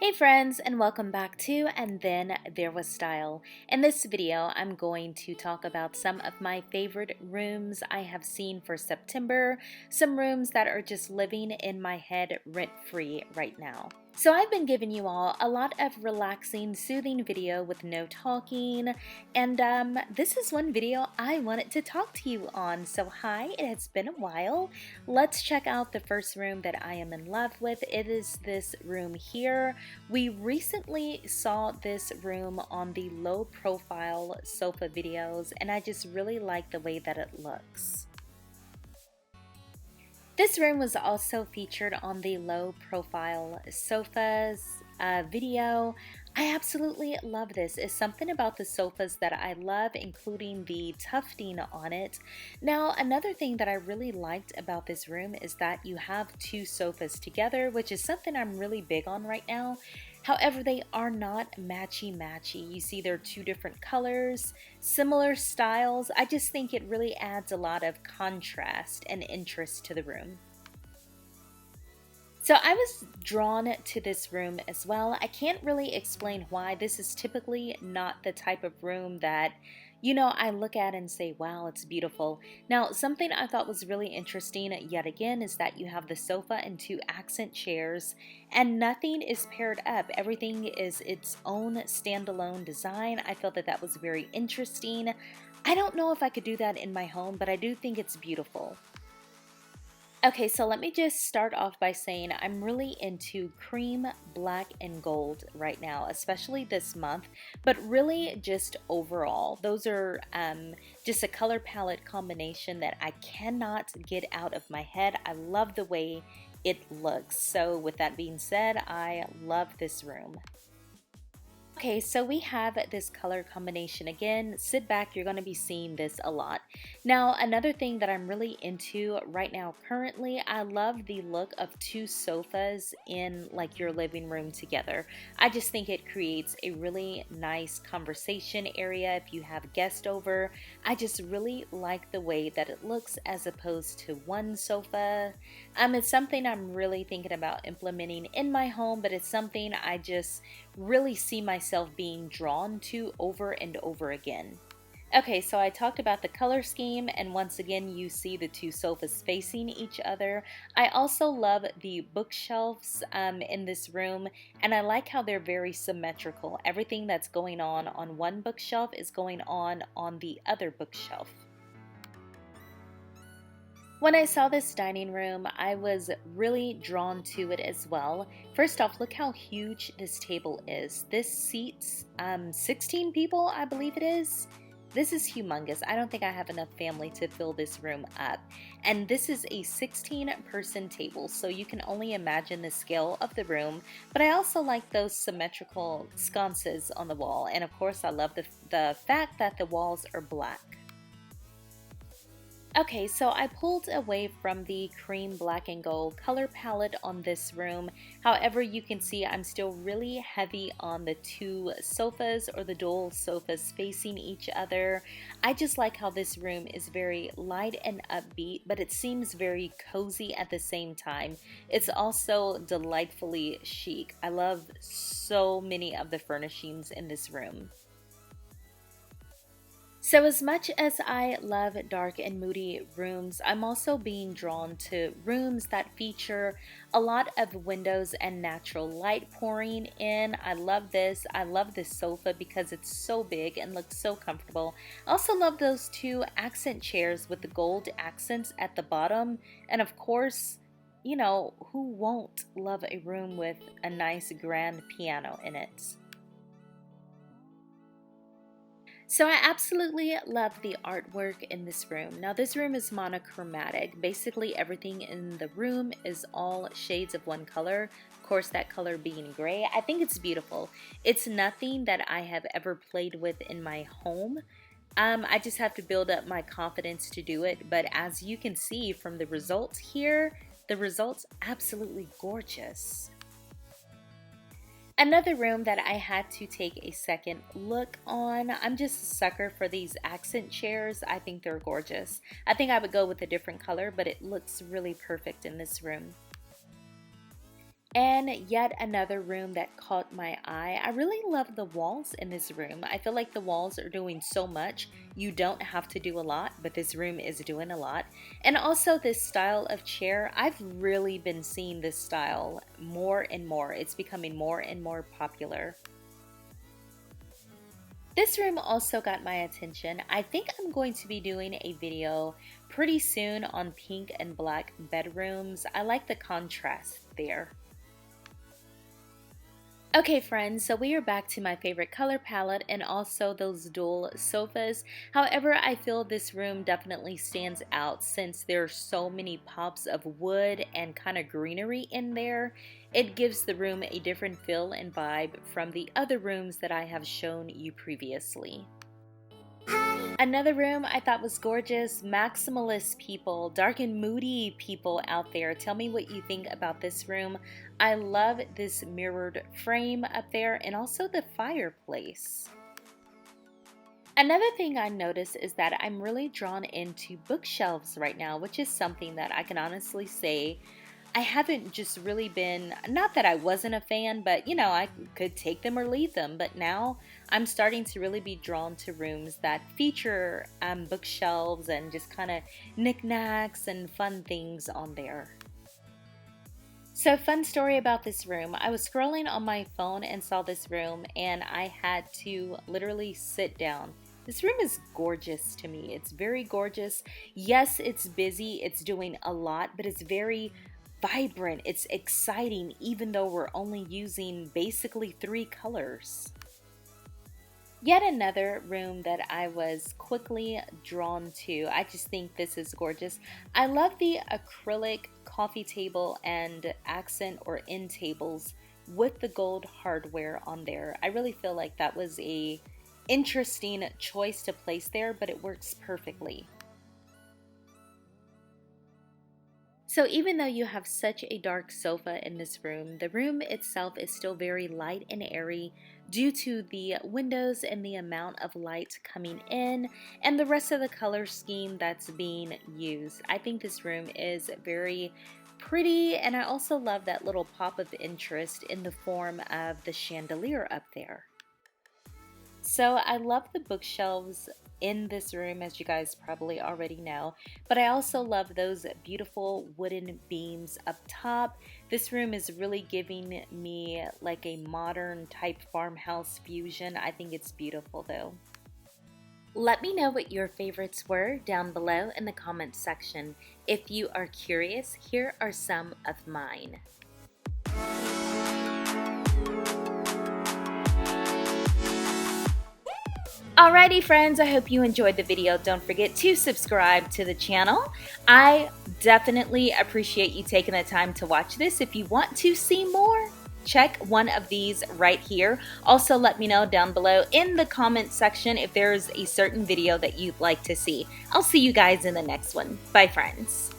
Hey friends, and welcome back to And Then There Was Style. In this video, I'm going to talk about some of my favorite rooms I have seen for September, some rooms that are just living in my head rent-free right now. So I've been giving you all a lot of relaxing, soothing video with no talking, and this is one video I wanted to talk to you on. So hi, it has been a while. Let's check out the first room that I am in love with. It is this room here. We recently saw this room on the low profile sofa videos, and I just really like the way that it looks. This room was also featured on the low profile sofas video. I absolutely love this. It's something about the sofas that I love, including the tufting on it. Now, another thing that I really liked about this room is that you have two sofas together, which is something I'm really big on right now. However, they are not matchy-matchy. You see they're two different colors, similar styles. I just think it really adds a lot of contrast and interest to the room. So I was drawn to this room as well. I can't really explain why. This is typically not the type of room that, I look at and say, wow, it's beautiful. Now, something I thought was really interesting yet again is that you have the sofa and two accent chairs, and nothing is paired up. Everything is its own standalone design. I felt that that was very interesting. I don't know if I could do that in my home, but I do think it's beautiful. Okay, so let me just start off by saying I'm really into cream, black, and gold right now, especially this month, but really just overall. Those are just a color palette combination that I cannot get out of my head. I love the way it looks. So with that being said, I love this room. Okay, so we have this color combination again. Sit back, you're going to be seeing this a lot. Now, another thing that I'm really into right now currently, I love the look of two sofas in like your living room together. I just think it creates a really nice conversation area if you have guests over. I just really like the way that it looks as opposed to one sofa. It's something I'm really thinking about implementing in my home, but it's something I just really see myself being drawn to over and over again. Okay, so I talked about the color scheme, and once again you see the two sofas facing each other. I also love the bookshelves in this room, and I like how they're very symmetrical. Everything that's going on one bookshelf is going on the other bookshelf. When I saw this dining room, I was really drawn to it as well. First off, look how huge this table is. This seats 16 people, I believe it is. This is humongous. I don't think I have enough family to fill this room up. And this is a 16-person table, so you can only imagine the scale of the room. But I also like those symmetrical sconces on the wall. And of course, I love the fact that the walls are black. Okay, so I pulled away from the cream, black, and gold color palette on this room. However, you can see I'm still really heavy on the two sofas or the dual sofas facing each other. I just like how this room is very light and upbeat, but it seems very cozy at the same time. It's also delightfully chic. I love so many of the furnishings in this room. So as much as I love dark and moody rooms, I'm also being drawn to rooms that feature a lot of windows and natural light pouring in. I love this. I love this sofa because it's so big and looks so comfortable. I also love those two accent chairs with the gold accents at the bottom. And of course, who won't love a room with a nice grand piano in it? So I absolutely love the artwork in this room. Now this room is monochromatic. Basically everything in the room is all shades of one color. Of course that color being gray. I think it's beautiful. It's nothing that I have ever played with in my home. I just have to build up my confidence to do it. But as you can see from the results here, the results absolutely gorgeous. Another room that I had to take a second look on. I'm just a sucker for these accent chairs. I think they're gorgeous. I think I would go with a different color, but it looks really perfect in this room. And yet another room that caught my eye. I really love the walls in this room. I feel like the walls are doing so much. You don't have to do a lot, but this room is doing a lot. And also this style of chair. I've really been seeing this style more and more. It's becoming more and more popular. This room also got my attention. I think I'm going to be doing a video pretty soon on pink and black bedrooms. I like the contrast there. Okay friends, so we are back to my favorite color palette and also those dual sofas. However, I feel this room definitely stands out since there are so many pops of wood and kind of greenery in there. It gives the room a different feel and vibe from the other rooms that I have shown you previously. Another room I thought was gorgeous. Maximalist people, dark and moody people out there, tell me what you think about this room. I love this mirrored frame up there and also the fireplace. Another thing I noticed is that I'm really drawn into bookshelves right now, which is something that I can honestly say I haven't just really been, not that I wasn't a fan, but you know, I could take them or leave them, but now I'm starting to really be drawn to rooms that feature bookshelves and just kind of knickknacks and fun things on there. So fun story about this room. I was scrolling on my phone and saw this room and I had to literally sit down. This room is gorgeous to me. It's very gorgeous. Yes, it's busy, it's doing a lot, but it's very vibrant, it's exciting, even though we're only using basically 3 colors. Yet another room that I was quickly drawn to. I just think this is gorgeous. I love the acrylic coffee table and accent or end tables with the gold hardware on there. I really feel like that was a interesting choice to place there, but it works perfectly. So even though you have such a dark sofa in this room, the room itself is still very light and airy due to the windows and the amount of light coming in and the rest of the color scheme that's being used. I think this room is very pretty, and I also love that little pop of interest in the form of the chandelier up there. So I love the bookshelves in this room, as you guys probably already know, but I also love those beautiful wooden beams up top. This room is really giving me like a modern type farmhouse fusion. I think it's beautiful though. Let me know what your favorites were down below in the comments section. If you are curious, here are some of mine. Alrighty friends, I hope you enjoyed the video. Don't forget to subscribe to the channel. I definitely appreciate you taking the time to watch this. If you want to see more, check one of these right here. Also, let me know down below in the comment section if there's a certain video that you'd like to see. I'll see you guys in the next one. Bye friends.